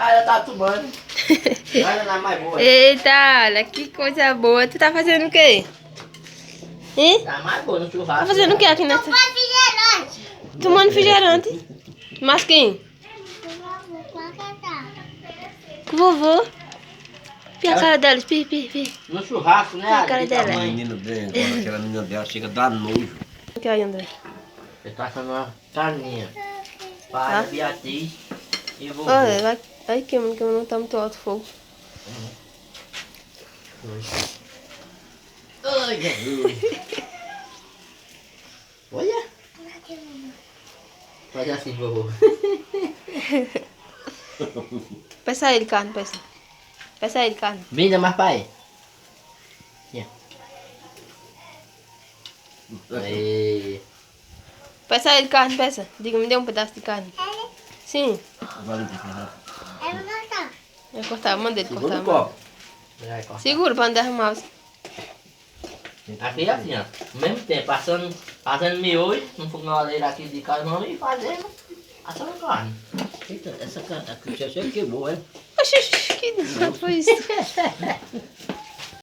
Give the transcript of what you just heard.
Ah, ela tá tomando. Olha lá, mais boa. Eita, olha que coisa boa. Tu tá fazendo o quê? Hein? Tá mais boa no churrasco. Tá fazendo o que aqui nessa? Tomando refrigerante. Mas quem? Com o vovô. E a cara delas? Pi. No churrasco, né? A cara Ali com a dela. mãe. Menino bem agora, aquela menina dela chega a dar nojo. O que aí, André? Ele tá achando uma carninha. Pai, Tá. Beatriz e vovô. Olha, vai queimando, que não tá muito alto o fogo. Ai, Jesus. Olha. Faz assim, vovô. Peça ele carne, peça. Peça ele carne. Vinda mais pai. Aí. Peça ele carne, peça. Diga, me dê um pedaço de carne. Sim. Vai cortar, manda ele Segura cortar. o copo. Vai cortar. Segura pra não derramar. Aqui assim, ó. Ao mesmo tempo, fazendo miojo no fogão aqui de casa e fazendo assando carne. Eita, essa carne aqui já queimou, é? Oxi, que dança foi isso?